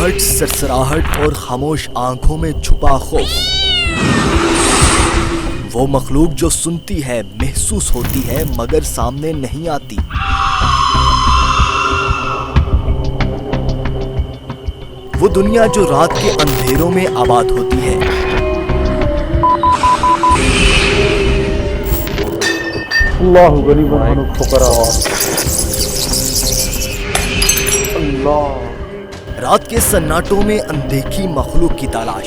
आहट, सरसराहट और खामोश आंखों में छुपा खौफ। वो मखलूक जो सुनती है, महसूस होती है, मगर सामने नहीं आती। वो दुनिया जो रात के अंधेरों में आबाद होती है। अल्लाहु गरीबन व फुकरा। अल्लाह। रात के सन्नाटों में अनदेखी मखलूक की तलाश।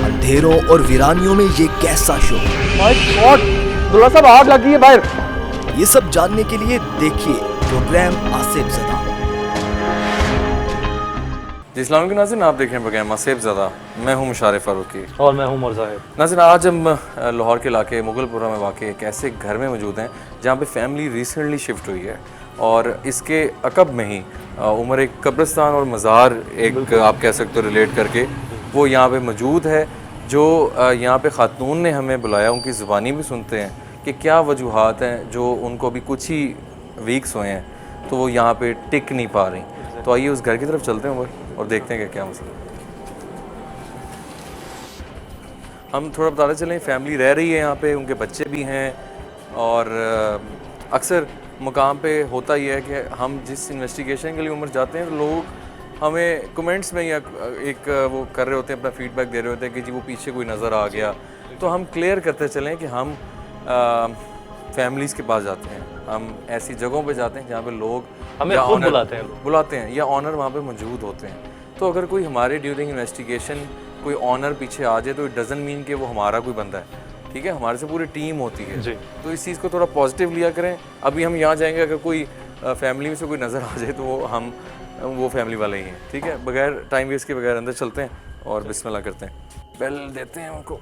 अंधेरों और वीरानियों में ये कैसा शो। माय गॉड, दुल्हा साहब आग लगी है बाहर। ये सब जानने के लिए देखिए प्रोग्राम आसिफ ज़दा। इस्लाम के नाज़रीन, आप देख रहे हैं प्रोग्राम आसिफ ज़दा। मैं हूं मुशारिफ फारूकी और मैं हूं उमर ज़ाहिर। नाज़रीन, आज हम लाहौर के इलाके मुगलपुरा में वाक़ एक ऐसे घर में मौजूद हैं जहां पे फैमिली रिसेंटली शिफ्ट हुई है और इसके अकब में ही उमर एक कब्रिस्तान और मज़ार एक आप कह सकते हो रिलेट करके वो यहाँ पे मौजूद है। जो यहाँ पे ख़ातून ने हमें बुलाया, उनकी ज़ुबानी भी सुनते हैं कि क्या वजूहात हैं जो उनको भी कुछ ही वीक्स हुए हैं तो वो यहाँ पे टिक नहीं पा रही। तो आइए उस घर की तरफ चलते हैं उमर और देखते हैं कि क्या मसला है। हम थोड़ा बताते चलें, फैमिली रह रही है यहाँ पे, उनके बच्चे भी हैं और अक्सर मुकाम पे होता ही है कि हम जिस इन्वेस्टिगेशन के लिए उम्र जाते हैं तो लोग हमें कमेंट्स में या एक वो कर रहे होते हैं, अपना फीडबैक दे रहे होते हैं कि जी वो पीछे कोई नज़र आ गया। तो हम क्लियर करते चलें कि हम फैमिलीज़ के पास जाते हैं, हम ऐसी जगहों पे जाते हैं जहाँ पे लोग हमें खुद बुलाते हैं या ऑनर वहाँ पे मौजूद होते हैं। तो अगर कोई हमारे ड्यूरिंग इन्वेस्टिगेशन कोई ऑनर पीछे आ जाए तो इट डजंट मीन कि वो हमारा कोई बंदा है, ठीक है, हमारे से पूरी टीम होती है जी। तो इस चीज़ को थोड़ा पॉजिटिव लिया करें। अभी हम यहाँ जाएंगे, अगर कोई फैमिली में से कोई नज़र आ जाए तो वो फैमिली वाले ही हैं, ठीक है। बगैर टाइम वेस्ट के बगैर अंदर चलते हैं और बिस्मिल्लाह करते हैं। बेल देते हैं उनको।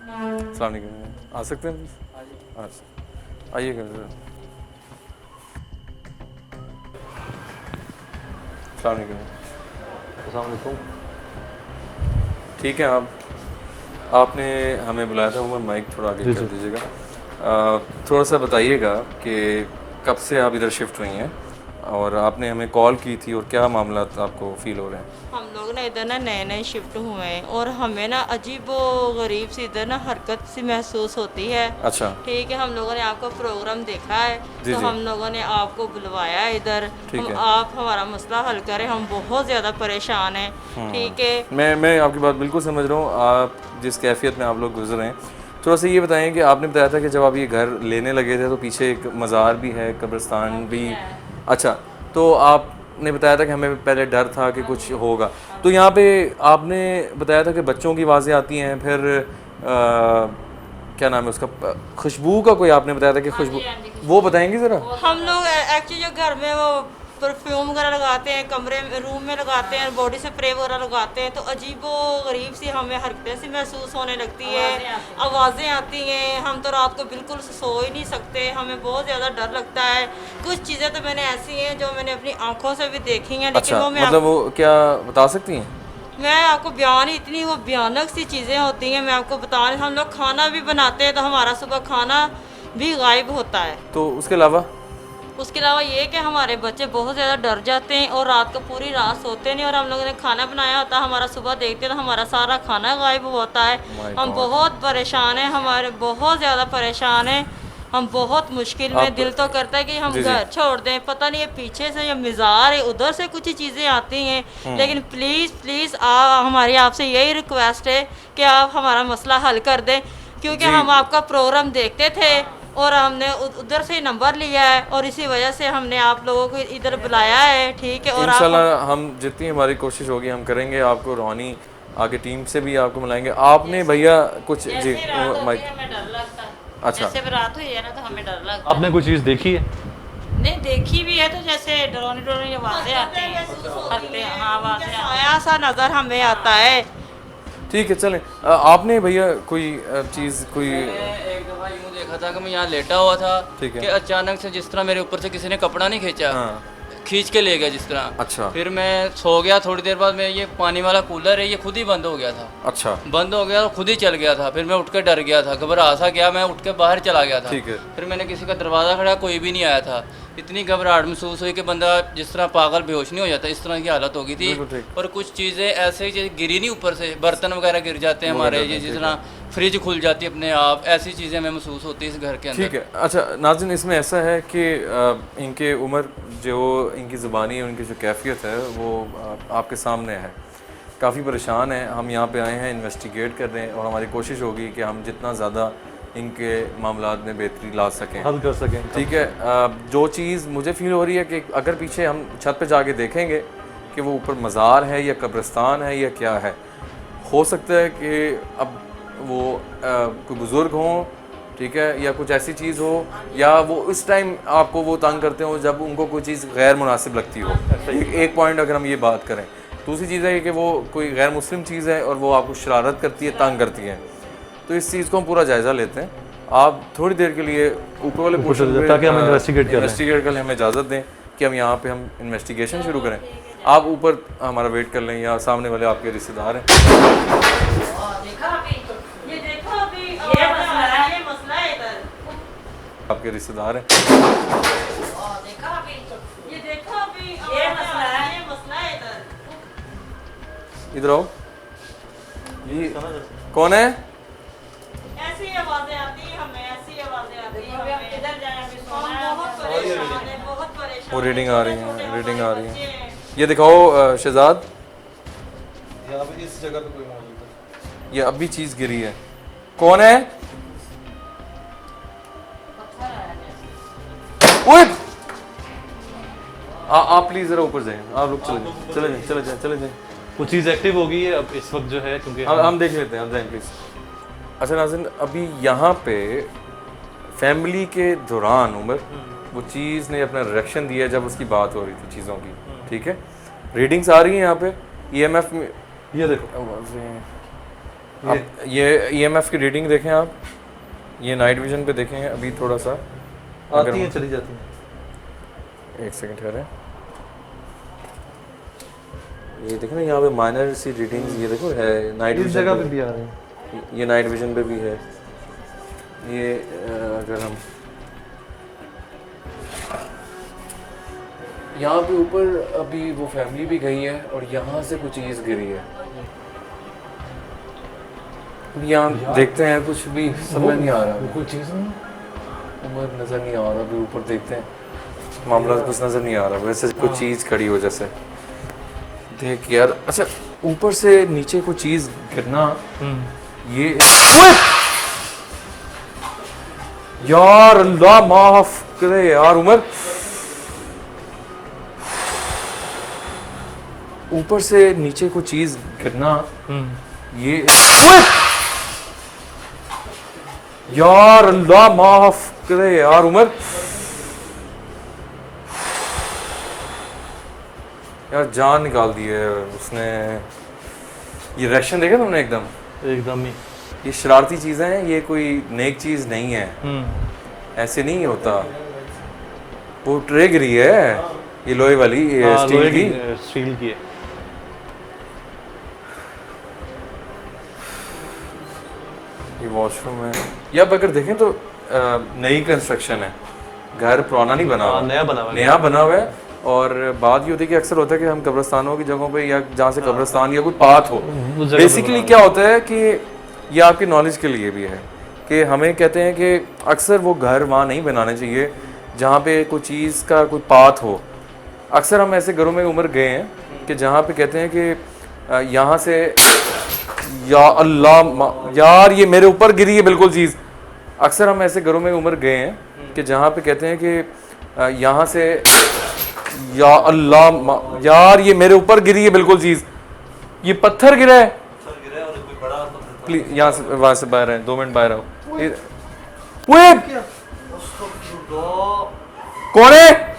अस्सलाम वालेकुम, आ सकते हैं? आइएगा। अस्सलाम वालेकुम। ठीक है, आपने हमें बुलाया था। उमर माइक थोड़ा आगे कर दीजिएगा। थोड़ा सा बताइएगा कि कब से आप इधर शिफ्ट हुई हैं और आपने हमें कॉल की थी और क्या मामला आपको फील हो रहे हैं? हम लोग ना इधर ना नए शिफ्ट हुए हैं और हमें ना अजीब व गरीब सी इधर ना हरकत सी महसूस होती है। अच्छा, ठीक है। हम लोगों ने आपका प्रोग्राम देखा है तो हम लोगों ने आपको बुलवाया है इधर। आप हमारा मसला हल करें, हम बहुत ज़्यादा परेशान हैं। ठीक है, मैं आपकी बात बिल्कुल समझ रहा हूँ। आप जिस कैफियत में आप लोग गुजर रहे हैं, थोड़ा सा ये बताएं कि आपने बताया था कि जब आप ये घर लेने लगे थे तो पीछे एक मज़ार भी है, कब्रिस्तान भी। अच्छा, तो आपने बताया था कि हमें पहले डर था कि कुछ होगा। तो यहाँ पे आपने बताया था कि बच्चों की आवाज़ें आती हैं, फिर क्या नाम है उसका, खुशबू का कोई आपने बताया था कि खुशबू, वो बताएंगे ज़रा। हम लोग एक्चुअली जो घर में वो परफ्यूम वगैरह लगाते हैं, कमरे में रूम में लगाते हैं, बॉडी स्प्रे वगैरह लगाते हैं तो अजीबो गरीब सी हमें हरकतें सी महसूस होने लगती है, आवाज़ें आती हैं। हम तो रात को बिल्कुल सो ही नहीं सकते, हमें बहुत ज़्यादा डर लगता है। कुछ चीज़ें तो मैंने ऐसी हैं जो मैंने अपनी आंखों से भी देखी हैं, लेकिन अच्छा, वो मैं मतलब वो क्या बता सकती हैं? मैं आपको बयान, इतनी वो भयानक सी चीज़ें होती हैं, मैं आपको बता रही। हम लोग खाना भी बनाते हैं तो हमारा सुबह खाना भी गायब होता है। तो उसके अलावा ये कि हमारे बच्चे बहुत ज़्यादा डर जाते हैं और रात को पूरी रात सोते नहीं। और हम लोगों ने खाना बनाया होता है, हमारा सुबह देखते हैं तो हमारा सारा खाना गायब होता है। हम बहुत परेशान हैं, हमारे बहुत ज़्यादा परेशान हैं, हम बहुत मुश्किल में। दिल तो करता है कि हम घर छोड़ दें, पता नहीं है पीछे से या मिज़ार है, उधर से कुछ चीज़ें आती हैं। लेकिन प्लीज़ हमारी आपसे यही रिक्वेस्ट है कि आप हमारा मसला हल कर दें, क्योंकि हम आपका प्रोग्राम देखते थे और हमने उधर से नंबर लिया है और इसी वजह से हमने आप लोगों को इधर बुलाया है, ठीक है। और इंशाल्लाह हम जितनी हमारी कोशिश होगी हम करेंगे, आपको रोहानी आगे टीम से भी आपको मिलाएंगे। आपने भैया कुछ जी माइक, अच्छा, जैसे रात हुई है ना तो हमें डर लगता है। आपने कोई चीज़ देखी है? नहीं देखी भी है तो जैसे डरोनी आवाज़ें आती हैं, हाँ आवाज़ें आया सा नज़र हमें आता है। ठीक है, चलें। आपने भैया कोई चीज़ कोई एक दफ़ा यूँ देखा था कि मैं यहाँ लेटा हुआ था कि अचानक से जिस तरह मेरे ऊपर से किसी ने कपड़ा नहीं खींचा, खींच के ले गया जिस तरह। अच्छा। फिर मैं सो गया, थोड़ी देर बाद में ये पानी वाला कूलर है ये खुद ही बंद हो गया था। अच्छा। बंद हो गया और खुद ही चल गया था। फिर मैं उठ के डर गया था, घबरा सा गया, मैं उठ के बाहर चला गया था। ठीक है। फिर मैंने किसी का दरवाज़ा खड़ा, कोई भी नहीं आया था। इतनी घबराहट महसूस हुई कि बंदा जिस तरह पागल बेहोश नहीं हो जाता, इस तरह की हालत हो गई थी। और कुछ चीज़ें ऐसे गिरी नहीं ऊपर से, बर्तन वगैरह गिर जाते हैं हमारे, ये जिस तरह फ्रिज खुल जाती है अपने आप, ऐसी चीज़ें हमें महसूस होती है इस घर के अंदर। ठीक है। अच्छा नाज़रीन, इसमें ऐसा है कि इनके उम्र जो इनकी ज़ुबानी उनकी जो कैफियत है वो आपके सामने है। काफ़ी परेशान हैं। हम यहाँ पे आए हैं, इन्वेस्टिगेट कर रहे हैं और हमारी कोशिश होगी कि हम जितना ज़्यादा इनके मामलात में बेहतरी ला सकें, हल कर सकें। ठीक है। जो चीज़ मुझे फील हो रही है कि अगर पीछे हम छत पे जाके देखेंगे कि वो ऊपर मज़ार है या कब्रिस्तान है या क्या है, हो सकता है कि अब वो कोई बुज़ुर्ग हों, ठीक है, या कुछ ऐसी चीज़ हो, या वो इस टाइम आपको वो तंग करते हो जब उनको कोई चीज़ गैर मुनासिब लगती हो। एक पॉइंट अगर हम ये बात करें। दूसरी चीज़ है कि वो कोई गैर मुस्लिम चीज़ है और वो आपको शरारत करती है, तंग करती है। तो इस चीज़ को हम पूरा जायज़ा लेते हैं। आप थोड़ी देर के लिए ऊपर वाले पोर्शन पे ताकि हम इन्वेस्टिगेट कर लें, हमें इजाज़त दें कि हम यहाँ पे हम इन्वेस्टिगेशन शुरू करें। आप ऊपर हमारा वेट कर लें या सामने वाले आपके रिश्तेदार हैं। आपके रिश्तेदार हैं। इधर आओ। ये कौन है? ऐसी आवाजें आती हैं हमें, ऐसी आवाजें आती हैं हमें। किधर जाएं, अभी सोना है, बहुत परेशान है, बहुत परेशान। वो रीडिंग आ रही है, रीडिंग आ रही है। ये दिखाओ शहजाद, यहाँ पे इस जगह पे कोई मौजूद है। ये अभी चीज़ गिरी है। कौन है? ओए! आप प्लीज जरा ऊपर जाएं। आप लोग चले जाएं, चले जाएं, चले जाएं, चले जाएं। वो चीज़ एक्टिव हो गई है अब इस वक्त जो है, क्योंकि हम देख लेते हैं, हम जाएं प्लीज। अच्छा नाज़रीन, अभी यहाँ पे फैमिली के दौरान उमर वो चीज़ ने अपना रिएक्शन दिया जब उसकी बात हो रही थी चीज़ों की, ठीक है। रीडिंग्स आ रही हैं यहाँ पे EMF में, ये देखो, ये EMF की रीडिंग देखें आप। ये नाइट विजन पे देखें अभी थोड़ा सा आती हैं चली जाती हैं। एक सेकंड करें। ये देखो ना यहाँ पे माइनर सी रीडिंग्स, ये देखो है नाइट इस जगह पे भी आ रहे हैं। ये नाइट विजन पे भी है। ये अगर हम यहाँ पे ऊपर अभी वो फैमिली भी गई है और यहाँ से कुछ चीज़ गिरी है। यहाँ देखते हैं, कुछ भी समझ नहीं आ रहा, कोई चीज़ उम्र नज़र नहीं आ रहा। अभी ऊपर देखते हैं, मामला कुछ नज़र नहीं आ रहा, वैसे कुछ चीज़ खड़ी हो जैसे। देख यार, अच्छा ऊपर से नीचे कोई चीज़ गिरना, ये यार अल्लाह माफ करे यार उमर, ऊपर से नीचे कोई चीज़ गिरना, ये यार अल्लाह माफ करे यार उमर, यार जान निकाल दी है उसने। ये रिएक्शन देखा तुमने? एकदम ही ये शरारती चीज़ें हैं, ये कोई नेक चीज़ नहीं है, ऐसे नहीं होता। वो ट्रे गिरी है, ये लोहे वाली, स्टील की है। ये वॉशरूम है। या अब अगर देखें तो नई कंस्ट्रक्शन है, घर पुराना नहीं बना हुआ, नया बना हुआ है। और बात ये होती है कि अक्सर होता है कि हम कब्रिस्तानों की जगहों पे या जहाँ से कब्रिस्तान या कोई पाथ हो, बेसिकली क्या होता है कि ये आपकी नॉलेज के लिए भी है कि हमें कहते हैं कि अक्सर वो घर वहाँ नहीं बनाने चाहिए जहाँ पे कोई चीज़ का कोई पाथ हो। अक्सर हम ऐसे घरों में उम्र गए हैं कि जहाँ पे कहते हैं कि यहाँ से, या अल्लाह यार ये मेरे ऊपर गिरी है बिल्कुल चीज़। अक्सर हम ऐसे घरों में उम्र गए हैं कि जहाँ पे कहते हैं कि यहाँ से, या अल्लाह यार ये मेरे ऊपर गिरी है बिल्कुल चीज़। ये पत्थर गिरा है, प्लीज यहाँ से, वहाँ से बाहर है, 2 मिनट बाहर आओ। कौन है?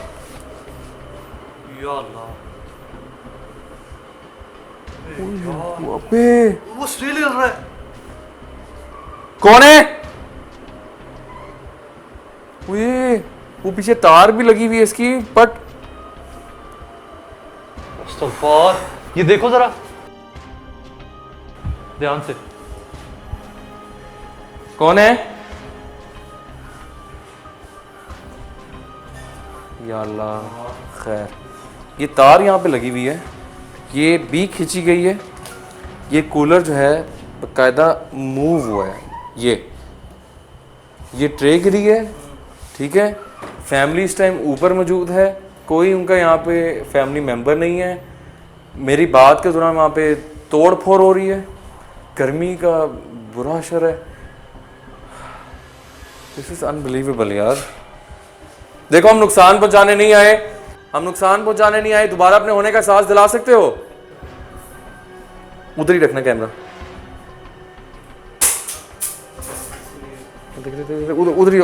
वो स्टील हिल रहा है। कौन है? वो पीछे तार भी लगी हुई है इसकी, बट मुस्तफा, ये देखो जरा ध्यान से। कौन है? या अल्लाह, खैर। ये तार यहाँ पे लगी हुई है, ये भी खींची गई है, ये कूलर जो है बाकायदा मूव हुआ है। ये ट्रे गिरी है, ठीक है। फैमिली इस टाइम ऊपर मौजूद है, कोई उनका यहाँ पे फैमिली मेम्बर नहीं है। मेरी बात के दौरान वहाँ पे तोड़ फोड़ हो रही है, गर्मी का बुरा असर है। दिस इज अनबिलीवेबल यार। देखो, हम नुकसान पहुंचाने नहीं आए, दोबारा अपने होने का एहसास दिला सकते हो? उधर ही रखना कैमरा,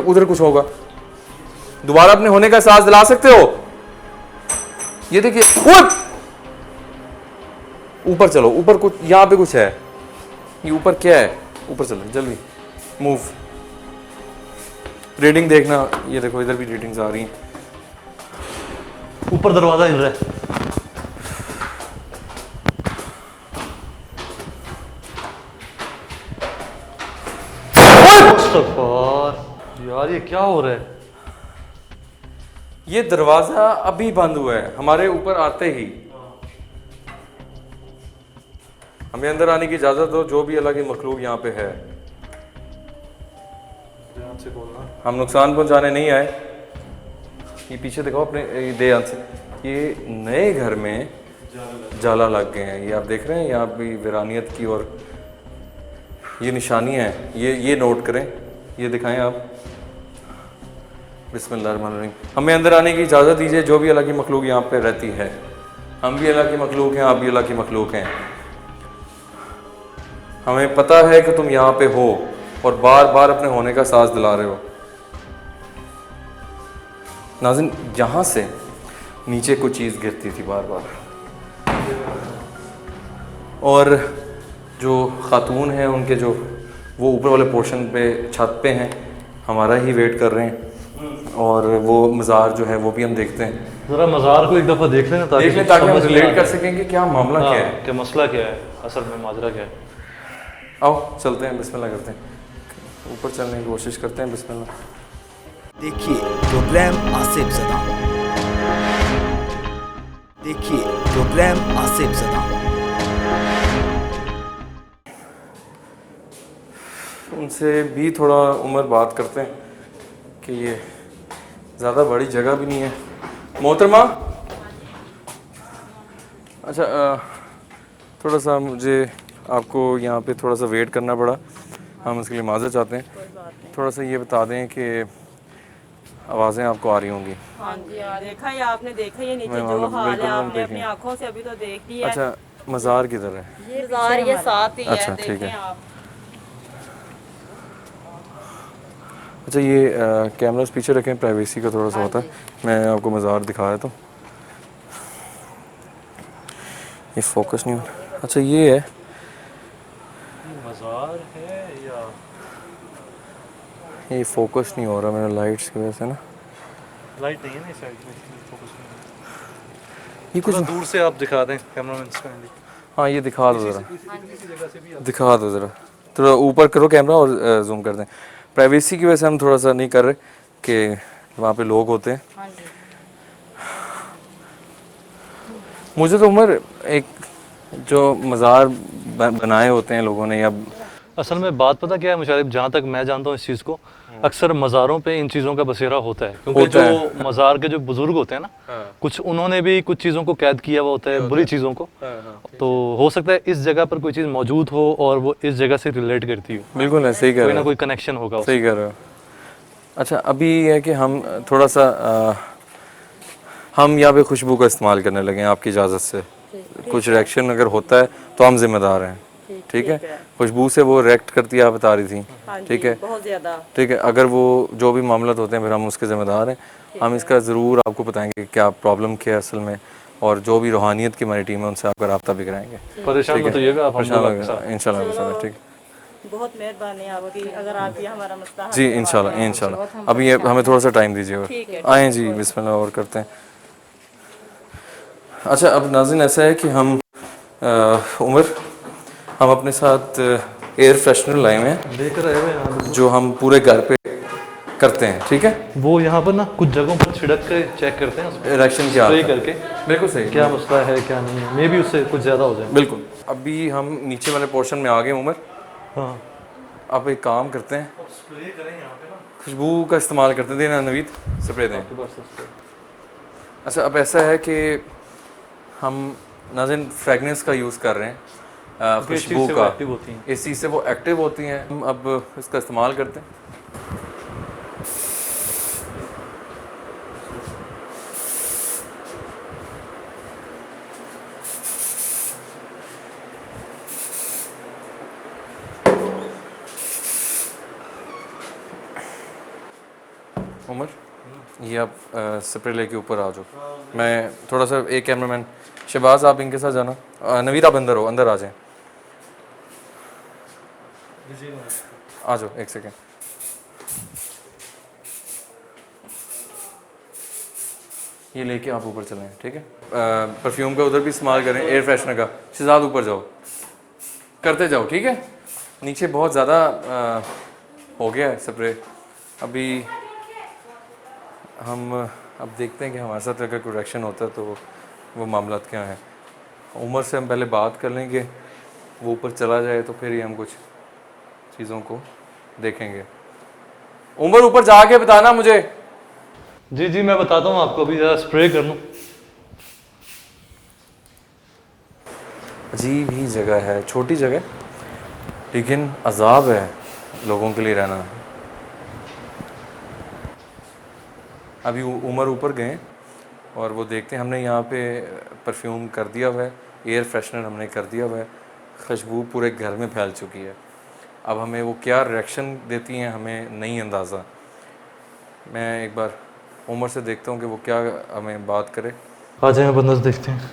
उधर कुछ होगा। दोबारा अपने होने का एहसास दिला सकते हो? ये देखिए, ऊपर चलो, ऊपर कुछ, यहाँ पे कुछ है। ये ऊपर क्या है? ऊपर चलो जल्दी, मूव। रीडिंग देखना, ये देखो इधर भी रीडिंग्स आ रही हैं। ऊपर दरवाजा हिल रहा है। मुस्तफा यार, ये क्या हो रहा है? ये दरवाजा अभी बंद हुआ है, हमारे ऊपर आते ही। हमें अंदर आने की इजाजत दो, जो भी अल्लाह की मखलूक यहाँ पे है। हम नुकसान पहुंचाने नहीं आए। ये पीछे देखो अपने, ध्यान से। ये नए घर में जाला लग गए हैं, ये आप देख रहे हैं, यहाँ भी वीरानियत की और ये निशानियाँ हैं। ये नोट करें, ये दिखाएं आप। बिस्मिल्लाहिर्रहमानिर्रहीम। हमें अंदर आने की इजाज़त दीजिए, जो भी अल्लाह की मखलूक यहाँ पे रहती है। हम भी अल्लाह की मखलूक हैं, आप भी अल्लाह की मखलूक हैं। हमें पता है कि तुम यहाँ पे हो और बार बार अपने होने का एहसास दिला रहे हो। नाज़रीन, यहाँ से नीचे कोई चीज़ गिरती थी बार बार, और जो खातून हैं उनके जो वो ऊपर वाले पोर्शन पे छत पे हैं, हमारा ही वेट कर रहे हैं। और वो मज़ार जो है वो भी हम देखते हैं। जरा मज़ार को एक दफ़ा देख लें ताकि हम रिलेट कर सकें कि क्या मामला क्या है, क्या मसला क्या है, असल में माजरा क्या है। आओ चलते हैं, बिस्मिल्लाह करते हैं, ऊपर चलने की कोशिश करते हैं। बिस्मिल्लाह। देखिए प्रोग्राम आसिफ ज़दा, देखिए प्रोग्राम आसिफ ज़दा। उनसे भी थोड़ा उम्र बात करते हैं कि ये ज़्यादा बड़ी जगह भी नहीं है। मोहतरमा, अच्छा थोड़ा सा मुझे आपको यहाँ पे थोड़ा सा वेट करना पड़ा, हम इसके लिए माज़रत चाहते हैं। थोड़ा सा ये बता दें कि आवाज़ें आपको आ रही होंगी। हाँ जी, देखा ही आपने, देखा ही नीचे जो हाल है, आपने अपनी आंखों से अभी तो देख लिया। अच्छा, मज़ार किधर है? मज़ार ये साथ ही है। अच्छा ठीक है। आप अच्छा, ये कैमरास पीछे रखें, प्राइवेसी का थोड़ा सा होता है। मैं आपको मज़ार दिखा रहा था, ये फोकस नहीं हो। अच्छा, ये है मज़ार है या ये फोकस नहीं हो रहा मेरा लाइट्स की वजह से ना। लाइट नहीं है ना इस साइड में, फोकस नहीं। ये कुछ दूर से आप दिखा दें कैमरामैन स्टैंड। हाँ, ये दिखा दो ज़रा, दिखा दो ज़रा, थोड़ा ऊपर करो कैमरा और जूम कर दें। प्राइवेसी की वजह से हम थोड़ा सा नहीं कर रहे कि वहाँ पे लोग होते हैं। मुझे तो उम्र एक जो मज़ार बनाए होते हैं लोगों ने, या असल में बात पता क्या है मुशारिफ, जहाँ तक मैं जानता हूँ इस चीज़ को, अक्सर मज़ारों पे इन चीज़ों का बसेरा होता है, क्योंकि जो मज़ार के जो बुजुर्ग होते हैं ना, कुछ उन्होंने भी कुछ चीज़ों को कैद किया हुआ होता है, बुरी चीज़ों को। तो हो सकता है इस जगह पर कोई चीज़ मौजूद हो और वो इस जगह से रिलेट करती हो। बिल्कुल सही कह रहे हो, कोई ना कोई कनेक्शन होगा। सही कह रहे हो। अच्छा, अभी है कि हम थोड़ा सा हम यहाँ पे खुशबू का इस्तेमाल करने लगे हैं आपकी इजाज़त से। कुछ रिएक्शन अगर होता है तो हम जिम्मेदार हैं, ठीक है। खुशबू से वो रिएक्ट करती है, आप बता रही थी, ठीक है, बहुत ज़्यादा, ठीक है। अगर वो जो भी मामला होते हैं फिर हम उसके ज़िम्मेदार हैं। हम इसका ज़रूर आपको बताएंगे कि क्या प्रॉब्लम क्या है असल में, और जो भी रूहानियत की हमारी टीम है उनसे आपका रब्ता भी कराएंगे। परेशान मत होइएगा आप, इंशाल्लाह, ठीक। बहुत मेहरबानी आपकी, अगर आप ये हमारा मसला जी इंशाल्लाह। अभी ये हमें थोड़ा सा टाइम दीजिएगा, आएँ जी, बिस्मिल्लाह और करते हैं। अच्छा, अब नाज़रीन ऐसा है कि हम उमर हम अपने साथ एयर फ्रेशनर लाए हुए हैं लेकर आए हुए हैं यहाँ जो हम पूरे घर पे करते हैं, ठीक है। पे। वो यहाँ पर ना कुछ जगहों पर छिड़क के चेक करते हैं उसमें रिएक्शन क्या स्प्रे आता है। करके बिल्कुल सही, क्या मसला है क्या नहीं है, मे भी उससे कुछ ज़्यादा हो जाए। बिल्कुल। अभी हम नीचे वाले पोर्शन में आ गए उमर। हाँ अब एक काम करते हैं, खुशबू का इस्तेमाल करते थे ना नवीद, स्प्रे दें। अच्छा, अब ऐसा है कि हम नाज़रीन फ्रेगनेंस का यूज़ कर रहे हैं, खुशबू का, एक्टिव होती हैं। इस चीज़ से वो एक्टिव होती हैं। हम अब इसका इस्तेमाल करते हैं। उमर, ये आप स्प्रे लेके ऊपर आ जाओ। मैं थोड़ा सा, एक कैमरामैन शहबाज आप इनके साथ जाना, नवीद आप अंदर हो, अंदर आ जाएं। आ जाओ, एक सेकेंड। ये लेके आप ऊपर चलें, ठीक है। परफ्यूम का उधर भी इस्तेमाल करें, एयर फ्रेशनर का। शहजाद ऊपर जाओ, करते जाओ, ठीक है। नीचे बहुत ज़्यादा हो गया है स्प्रे। अभी हम अब देखते हैं कि हमारे साथ अगर कोई रिएक्शन होता है तो वो मामला क्या है। उमर से हम पहले बात कर लेंगे, वो ऊपर चला जाए तो फिर ही हम कुछ चीज़ों को देखेंगे। उमर ऊपर जाके बताना मुझे। जी जी मैं बताता हूँ आपको, अभी ज़रा स्प्रे कर लूँ। अजीब ही जगह है, छोटी जगह, लेकिन अजाब है लोगों के लिए रहना। अभी उमर ऊपर गए और वो देखते हैं, हमने यहाँ पे परफ्यूम कर दिया हुआ है, एयर फ्रेशनर हमने कर दिया हुआ है, खुशबू पूरे घर में फैल चुकी है। अब हमें वो क्या रिएक्शन देती हैं हमें नहीं अंदाज़ा। मैं एक बार उमर से देखता हूँ कि वो क्या हमें बात करे। आ जाए बंदर देखते हैं।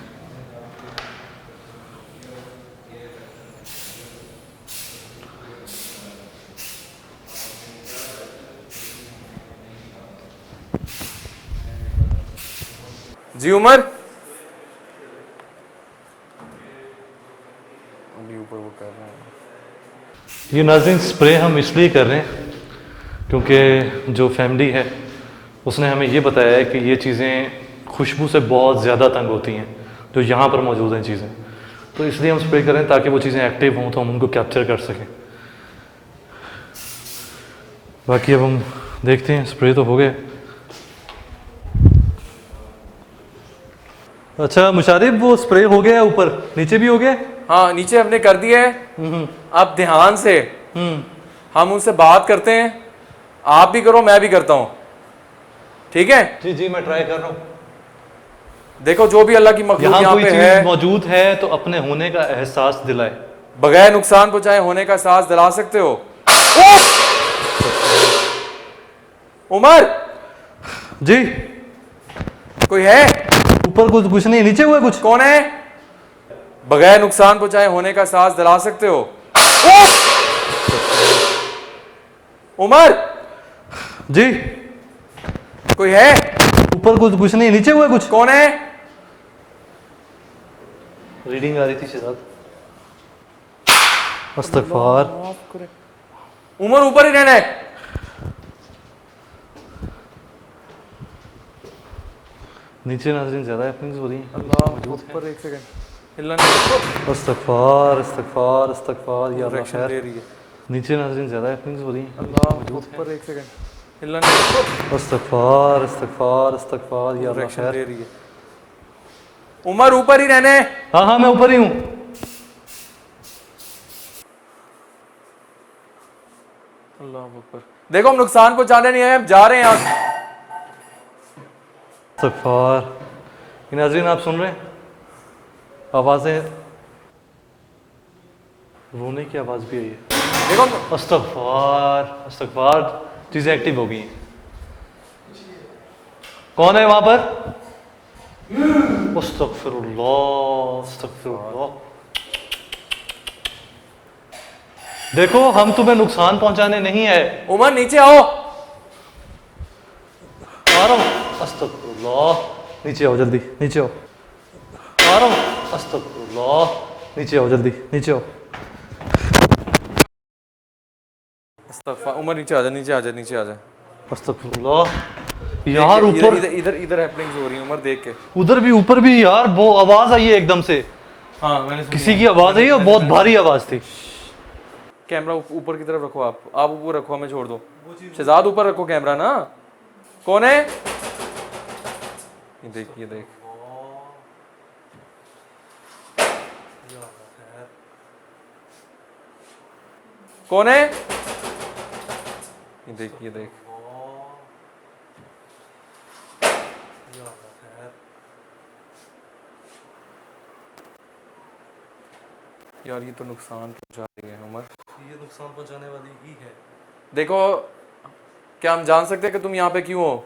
जी उमर, अभी ऊपर वो कर रहे हैं। ये नाज़रीन स्प्रे हम इसलिए कर रहे हैं क्योंकि जो फैमिली है उसने हमें ये बताया है कि ये चीज़ें खुशबू से बहुत ज़्यादा तंग होती हैं जो यहाँ पर मौजूद हैं चीज़ें, तो इसलिए हम स्प्रे करें ताकि वो चीज़ें एक्टिव हों तो हम उनको कैप्चर कर सकें। बाकी अब हम देखते हैं, स्प्रे तो हो गया। अच्छा मुशारिफ, वो स्प्रे हो गया ऊपर, नीचे भी हो गया? हाँ, नीचे हमने कर दिया है। अब ध्यान से हम उनसे बात करते हैं, आप भी करो मैं भी करता हूँ, ठीक है। जी जी मैं ट्राई कर रहा हूँ। देखो जो भी अल्लाह की मखलूक यहाँ यहाँ कोई पे चीज है, मौजूद है तो अपने होने का एहसास दिलाए, बगैर नुकसान पहुंचाए होने का एहसास दिला सकते हो। उमर जी कोई है? ऊपर कुछ नहीं, नीचे हुआ कुछ? कौन है? बगैर नुकसान पहुंचाए होने का एहसास दिला सकते हो। उमर जी कोई है? ऊपर कुछ नहीं, नीचे हुआ कुछ? कौन है? रीडिंग आ रही थी शहजाद। अस्तगफार। उमर ऊपर ही रहना है। नीचे नाज़रीन ज़्यादा हैपनिंग्स हो रही हैं। अल्लाह ऊपर, एक सेकंड हिलना नहीं। अस्तगफार अस्तगफार अस्तगफार या अल्लाह रिएक्शन दे खैर। रही है। नीचे नाज़रीन ज़्यादा हैपनिंग्स हो रही हैं। अल्लाह ऊपर, एक सेकंड हिलना नहीं। अस्तगफार अस्तगफार अस्तगफार या अल्लाह रिएक्शन खैर। दे रही है। उमर ऊपर ही रहने। हाँ हाँ मैं ऊपर ही हूँ। अल्लाह ऊपर। देखो हम नुकसान पहुंचाने नहीं आए, हम जा रहे हैं यहाँ। अस्तगफार। ये नाज़रीन आप सुन रहे हैं आवाज़ें, रोने की आवाज़ भी आई है। देखो अस्तगफार अस्तगफार, चीज़ें एक्टिव हो गई हैं। कौन है वहाँ पर? अस्तगफिरुल्लाह अस्तगफिरुल्लाह। देखो हम तुम्हें नुकसान पहुंचाने नहीं है। उमर नीचे आओ। आ रहा हूँ। अस्तगफिरुल्लाह, नीचे आओ जल्दी, नीचे आओ। रहा हूँ। अस्तगफुरुल्लाह, नीचे आओ जल्दी, नीचे आओ। अस्तगफुर, उमर नीचे आ जा, नीचे आ जा, नीचे आ जा। अस्तगफुरुल्लाह यार, ऊपर इधर इधर इधर हैपनिंग्स हो रही हैं उमर, देख के। उधर भी, ऊपर भी यार, वो आवाज आई है एकदम से, हाँ मैंने सुनी किसी है। की आवाज आई और बहुत भारी आवाज थी। कैमरा ऊपर की तरफ रखो, आप ऊपर रखो, हमें छोड़ दो। शहजाद ऊपर रखो कैमरा ना। कौन है? ये देख, ये देख। कौन है? ये देख, ये देख। यार ये तो नुकसान पहुंचा रही है उमर। ये नुकसान पहुंचाने वाली ही है। देखो, क्या हम जान सकते हैं कि तुम यहाँ पे क्यों हो?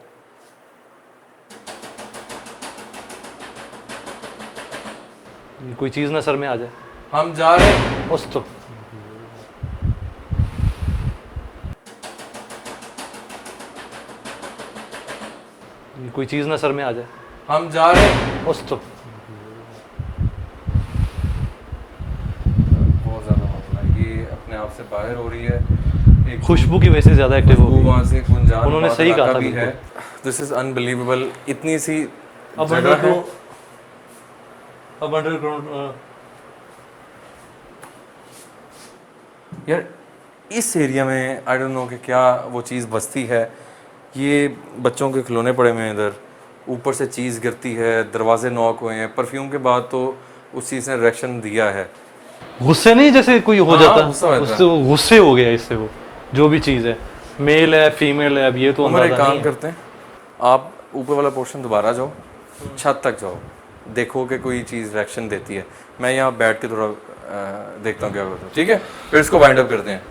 ये कोई चीज ना सर में आ जाए। हम जा रहे हैं। उस तो ये कोई चीज ना सर में आ जाए। हम जा रहे हैं। उस तो बहुत ज़्यादा मामला है। ये अपने आप से बाहर हो रही है। एक खुशबू की वजह से ज्यादा एक्टिव हो वो गई। वहाँ से गुंजान उन्होंने सही कहा था भी है। This is unbelievable. इतनी सी अब जगह है। अंडरग्राउंड यार इस एरिया में आई डोंट नो कि क्या वो चीज़ बसती है। ये बच्चों के खिलौने पड़े हुए हैं इधर, ऊपर से चीज़ गिरती है, दरवाजे नॉक हुए हैं। परफ्यूम के बाद तो उस चीज़ ने रिएक्शन दिया है। गुस्से नहीं, जैसे कोई हो हाँ, जाता गुस्सा होता है। उससे वो गुस्से हो गया इससे, वो जो भी चीज़ है, मेल है फीमेल है, अब ये तो उमर एक अंदाजा काम नहीं है। करते हैं, आप ऊपर वाला पोर्शन दोबारा जाओ, छत तक जाओ, देखो कि कोई चीज़ रिएक्शन देती है। मैं यहाँ बैठ के थोड़ा देखता हूँ क्या होता है, ठीक है? फिर इसको वाइंड अप करते हैं,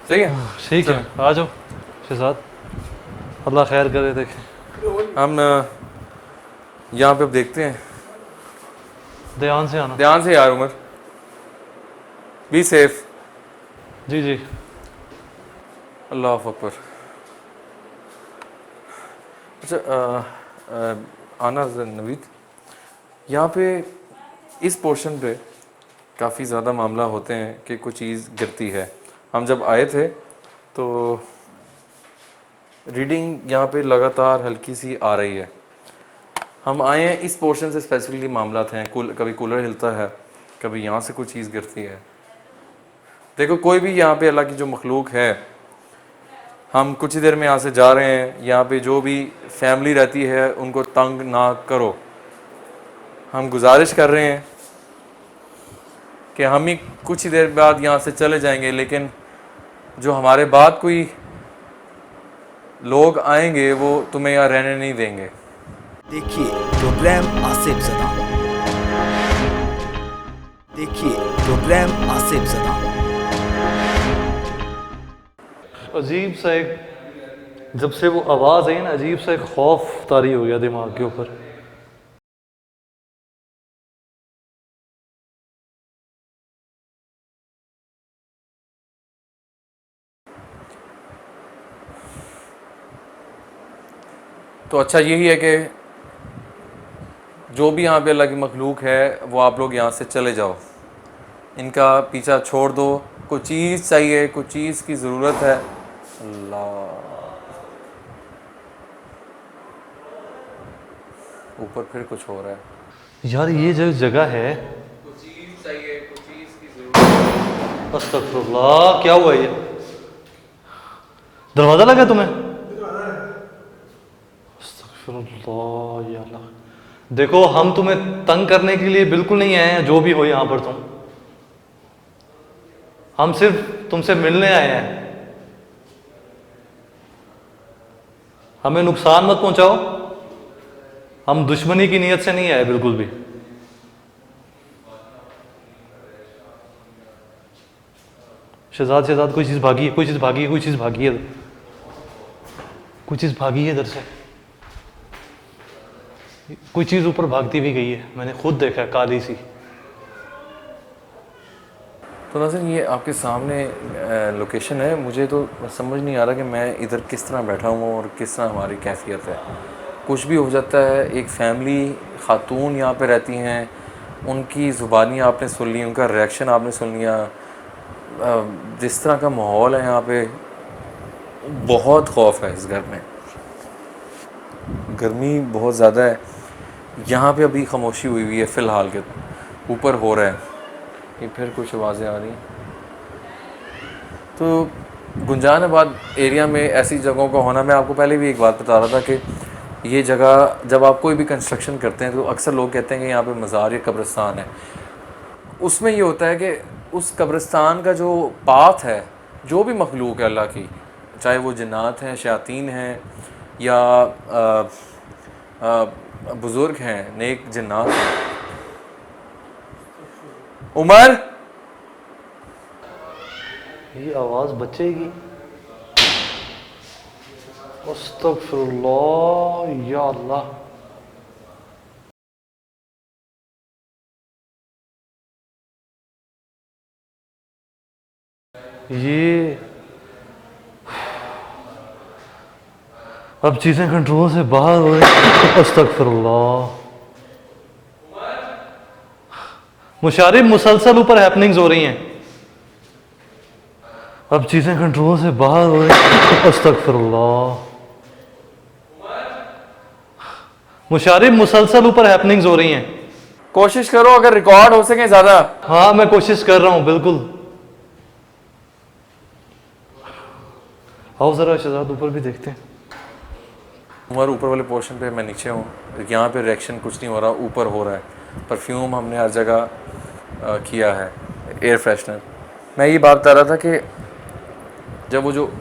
ठीक है? ठीक है, आ जाओ शहजाद, अल्लाह खैर करे। देखें, हम यहाँ पे अब देखते हैं। ध्यान से आना। ध्यान से यार उमर, बी सेफ। जी जी। अल्लाह अकबर। अच्छा आना नवीद, यहाँ पे इस पोर्शन पे काफ़ी ज़्यादा मामला होते हैं कि कोई चीज़ गिरती है। हम जब आए थे तो रीडिंग यहाँ पे लगातार हल्की सी आ रही है। हम आए हैं इस पोर्शन से स्पेसिफिकली मामला हैं। कभी कूलर हिलता है, कभी यहाँ से कोई चीज़ गिरती है। देखो कोई भी यहाँ पे अल्लाह की जो मखलूक है, हम कुछ ही देर में यहाँ से जा रहे हैं। यहाँ पे जो भी फैमिली रहती है उनको तंग ना करो। हम गुजारिश कर रहे हैं कि हम ही कुछ ही देर बाद यहाँ से चले जाएंगे, लेकिन जो हमारे बाद कोई लोग आएंगे वो तुम्हें यहाँ रहने नहीं देंगे। देखिए प्रोग्राम आसिफ ज़दा। देखिए प्रोग्राम आसिफ ज़दा। अजीब सा एक, जब से वो आवाज़ आई ना, अजीब सा एक खौफ तारी हो गया दिमाग के ऊपर। तो अच्छा यही है कि जो भी यहाँ पे अल्लाह की मखलूक है वो आप लोग यहाँ से चले जाओ, इनका पीछा छोड़ दो। कोई चीज़ चाहिए, कोई चीज़ की ज़रूरत है। अल्लाह, ऊपर फिर कुछ हो रहा है यार ये जो जगह है, कुछ चीज़ चाहिए, कुछ चीज़ की ज़रूरत। अस्तगफुरुल्लाह, क्या हुआ ये? दरवाज़ा लगा तुम्हें? अस्तगफुरुल्लाह या अल्लाह। देखो हम तुम्हें तंग करने के लिए बिल्कुल नहीं आए हैं, जो भी हो यहाँ पर तुम, हम सिर्फ तुमसे मिलने आए हैं। हमें नुकसान मत पहुंचाओ, हम दुश्मनी की नीयत से नहीं आए बिल्कुल भी। शहजाद शहजाद, कोई चीज़ भागी है, कोई चीज़ भागी है, कोई चीज़ भागी है, कोई चीज़ भागी है इधर से, कोई चीज़ ऊपर भागती हुई गई है, मैंने खुद देखा है, काली सी। तो नाज़रीन ये आपके सामने लोकेशन है। मुझे तो समझ नहीं आ रहा कि मैं इधर किस तरह बैठा हूँ और किस तरह हमारी कैफियत है। कुछ भी हो जाता है। एक फैमिली खातून यहाँ पे रहती हैं, उनकी ज़ुबानी आपने सुन ली, उनका रिएक्शन आपने सुन लिया, जिस तरह का माहौल है यहाँ पे, बहुत खौफ है इस घर में। गर्मी बहुत ज़्यादा है यहाँ पे। अभी खामोशी हुई हुई है फ़िलहाल के, ऊपर हो रहा है। ये फिर कुछ आवाज़ें आ रही हैं। तो गुंजानाबाद एरिया में ऐसी जगहों का होना, मैं आपको पहले भी एक बात बता रहा था कि ये जगह जब आप कोई भी कंस्ट्रक्शन करते हैं तो अक्सर लोग कहते हैं कि यहाँ पे मज़ार या कब्रिस्तान है। उसमें ये होता है कि उस कब्रिस्तान का जो पाथ है, जो भी मखलूक है अल्लाह की, चाहे वो जन्नात हैं, शयातीन हैं, या बुज़ुर्ग हैं, नेक जन्नात हैं। उमर, ये आवाज़ बचेगी? अस्तगफिरुल्लाह या अल्लाह। ये अब चीज़ें कंट्रोल से बाहर हो रही। अस्तगफिरुल्लाह। मुशारिब, मुसलसल ऊपर हैपनिंग्स हो रही हैं। अब चीज़ें कंट्रोल से बाहर हो रही। अस्तगफिरुल्लाह। मुशारिब, मुसलसल ऊपर हैपनिंग्स हो रही हैं। कोशिश करो अगर रिकॉर्ड हो सके ज़्यादा। हाँ, मैं कोशिश कर रहा हूँ, बिल्कुल। आओ ज़रा शहजाद, ऊपर भी देखते हैं। उमर, ऊपर वाले पोर्शन पे, मैं नीचे हूँ। यहाँ पे रिएक्शन कुछ नहीं हो रहा, ऊपर हो रहा है। परफ्यूम हमने हर जगह किया है, एयर फ्रेशनर। मैं ये बात बता रहा था कि जब वो जो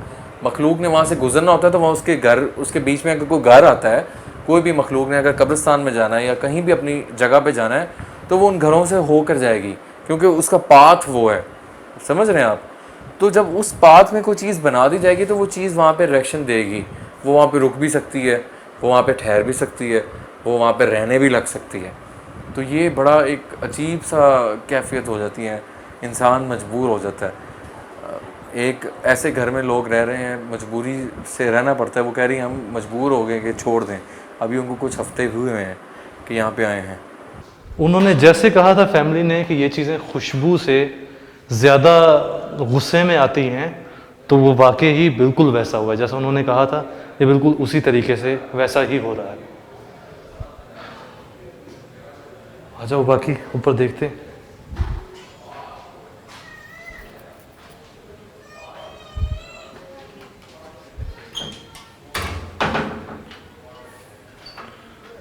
मखलूक ने वहाँ से गुजरना होता है तो वहाँ उसके घर, उसके बीच में अगर कोई घर आता है, कोई भी मखलूक ने अगर कब्रिस्तान में जाना है या कहीं भी अपनी जगह पे जाना है, तो वो उन घरों से होकर जाएगी, क्योंकि उसका पाथ वो है। समझ रहे हैं आप? तो जब उस पाथ में कोई चीज़ बना दी जाएगी तो वो चीज़ वहाँ पे रिएक्शन देगी। वो वहाँ पे रुक भी सकती है, वो वहाँ पे ठहर भी सकती है, वो वहाँ पे रहने भी लग सकती है। तो ये बड़ा एक अजीब सा कैफियत हो जाती है, इंसान मजबूर हो जाता है। एक ऐसे घर में लोग रह रहे हैं, मजबूरी से रहना पड़ता है। वो कह रही हैं हम मजबूर हो गए कि छोड़ दें। अभी उनको कुछ हफ्ते हुए हैं कि यहाँ पे आए हैं। उन्होंने जैसे कहा था फैमिली ने कि ये चीज़ें खुशबू से ज़्यादा गुस्से में आती हैं, तो वो वाकई ही बिल्कुल वैसा हुआ है जैसा उन्होंने कहा था। ये बिल्कुल उसी तरीके से वैसा ही हो रहा है। आ जाओ, बाकी ऊपर देखते हैं।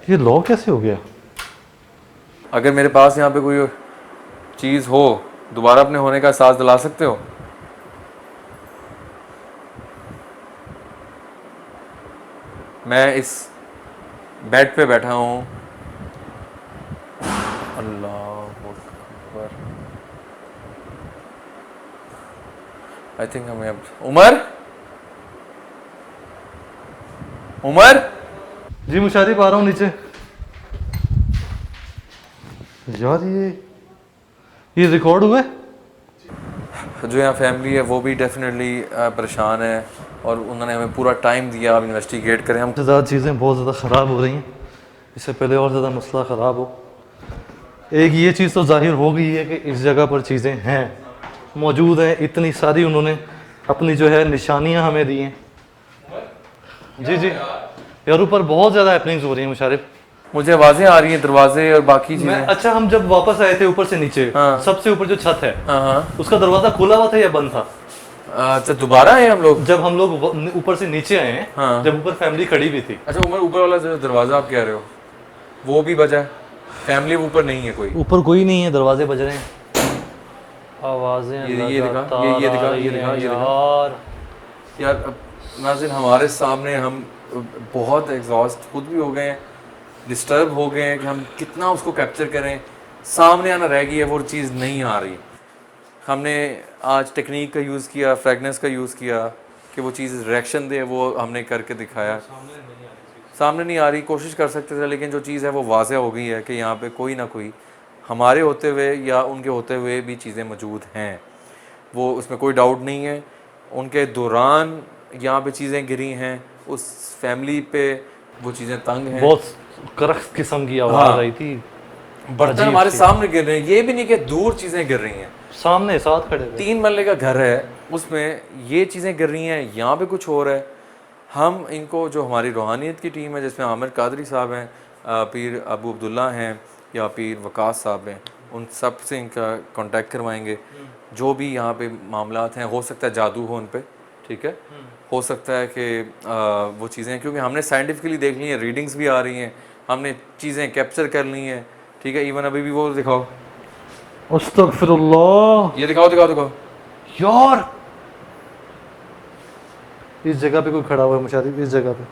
ये लॉक कैसे हो गया? अगर मेरे पास यहाँ पे कोई चीज़ हो, दोबारा अपने होने का एहसास दिला सकते हो? मैं इस बेड पे बैठा हूँ। अल्लाह अकबर। आई थिंक हमें अब उमर, उमर। जी मुशारिफ, आ रहा हूँ नीचे। यार ये रिकॉर्ड हुआ है? जो यहाँ फैमिली है वो भी डेफिनेटली परेशान है, और उन्होंने हमें पूरा टाइम दिया आप इन्वेस्टिगेट करें। हम ज़्यादा चीज़ें बहुत ज़्यादा ख़राब हो रही हैं, इससे पहले और ज़्यादा मसला ख़राब हो। एक ये चीज़ तो जाहिर हो गई है कि इस जगह पर चीज़ें हैं, मौजूद हैं, इतनी सारी उन्होंने अपनी जो है निशानियाँ हमें दी हैं। जी जी यार, ऊपर बहुत ज़्यादा हैपनिंग्स हो रही हैं मुशारिफ। मुझे आवाज़ें आ रही हैं, दरवाजे और बाकी चीज़ें। अच्छा, हम जब वापस आए थे ऊपर से नीचे, हाँ। सबसे ऊपर जो छत है, हाँ, उसका दरवाज़ा खुला हुआ था या बंद था? अच्छा, दोबारा आए हम लोग? जब हम लोग ऊपर से नीचे आए हैं, हाँ। जब ऊपर फैमिली खड़ी भी थी। अच्छा, ऊपर वाला जो दरवाज़ा आप कह रहे हो वो भी बजा है? फैमिली ऊपर नहीं है कोई? ऊपर कोई नहीं है, दरवाजे बज रहे हैं, आवाज़ें ये दिखा, ये दिखा यार। अब नाज़रीन, हमारे सामने हम बहुत एग्जॉस्ट खुद भी हो गए हैं, डिस्टर्ब हो गए हैं कि हम कितना उसको कैप्चर करें। सामने आना रह गई है, वो चीज़ नहीं आ रही। हमने आज टेक्निक का यूज़ किया, फ्रेगनेंस का यूज़ किया कि वो चीज़ रिएक्शन दे, वो हमने करके दिखाया। सामने नहीं आ रही, कोशिश कर सकते थे, लेकिन जो चीज़ है वो वाज़े हो गई है कि यहाँ पे कोई ना कोई हमारे होते हुए या उनके होते हुए भी चीज़ें मौजूद हैं। वो उसमें कोई डाउट नहीं है। उनके दौरान यहाँ पे चीज़ें गिरी हैं, उस फैमिली पे वो चीज़ें तंग हैं। बहुत करख्त किस्म की आवाज़ आई थी। बर्तन हमारे सामने गिर रहे हैं, ये भी नहीं कि दूर चीज़ें गिर रही हैं, सामने साथ खड़े हुए। 3 मरले का घर है, उसमें ये चीज़ें गिर रही हैं, यहाँ पे कुछ हो रहा है। हम इनको, जो हमारी रूहानियत की टीम है जिसमें आमिर कादरी साहब हैं, पीर अबू अब्दुल्ला हैं या पीर वकास साहब हैं, उन सब से इनका कांटेक्ट करवाएंगे। जो भी यहाँ पे मामलात हैं, हो सकता है जादू हो उन पे, ठीक है, हो सकता है कि वो चीज़ें, क्योंकि हमने साइंटिफिकली देख ली हैं, रीडिंग्स भी आ रही हैं, हमने चीज़ें कैप्चर कर ली हैं, ठीक है। इवन अभी भी वो दिखाओ, अस्तगफिरुल्लाह, ये दिखाओ दिखाओ दिखाओ यार इस जगह पे कोई खड़ा हुआ है मुशारिफ, इस जगह पे।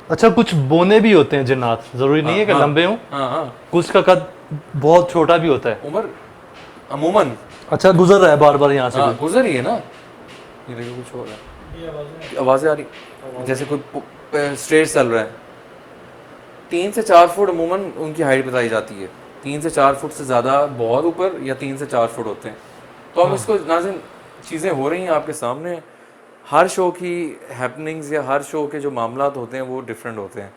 अच्छा, कुछ बोने भी होते हैं जिन्नात, जरूरी नहीं है कि लंबे हों, कुछ का कद बहुत छोटा भी होता है। उमर अमूमन अच्छा, गुजर रहा है बार बार यहाँ से। गुजर ही है ना, ये देखो कुछ हो रहा है, आवाज़ें आ रही जैसे कोई स्ट्रेट चल रहा है। 3 से 4 फुट अमूमन उनकी हाइट बताई जाती है, 3 से 4 फुट से ज़्यादा बहुत ऊपर, या 3 से 4 फुट होते हैं। तो हम इसको नाज़िन, चीज़ें हो रही हैं आपके सामने। हर शो की हैपनिंग्स या हर शो के जो मामलात होते हैं वो डिफरेंट होते हैं,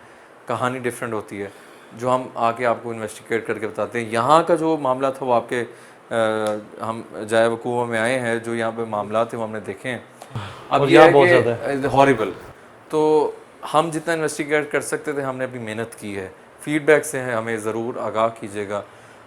कहानी डिफरेंट होती है, जो हम आके आपको इन्वेस्टिगेट करके बताते हैं। यहाँ का जो मामला था वो आपके हम जाए वकूआ में आए हैं, जो यहाँ पे मामला थे वो हमने देखे हैं। अब यह है कि हॉरिबल, तो हम जितना इन्वेस्टिगेट कर सकते थे हमने अपनी मेहनत की है। फीडबैक से है, हमें ज़रूर आगाह कीजिएगा।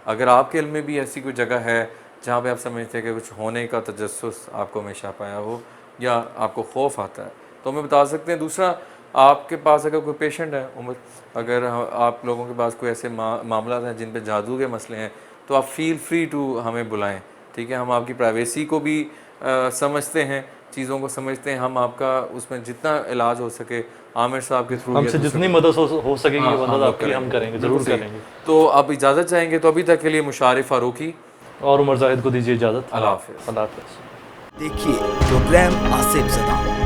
अगर आपके इल्म में भी ऐसी कोई जगह है जहाँ पे आप समझते हैं कि कुछ होने का तजस्सुस आपको हमेशा पाया हो या आपको खौफ आता है, तो हमें बता सकते हैं। दूसरा, आपके पास अगर कोई पेशेंट है उम्र, अगर आप लोगों के पास कोई ऐसे मामला हैं जिन पे जादू के मसले हैं, तो आप फील फ्री टू हमें बुलाएं, ठीक है। हम आपकी प्राइवेसी को भी समझते हैं, चीज़ों को समझते हैं। हम आपका उसमें जितना इलाज हो सके आमिर साहब के थ्रू, हमसे जितनी मदद हो सकेगी मदद आपकी हम करेंगे, ज़रूर करेंगे। तो आप इजाज़त चाहेंगे तो अभी तक के लिए मुशारिफ फारूकी और उमर जाहिद को दीजिए इजाज़त। अल्लाह हाफ़िज़। अल्लाह हाफ़िज़। देखिए प्रोग्राम आसिफ ज़दा।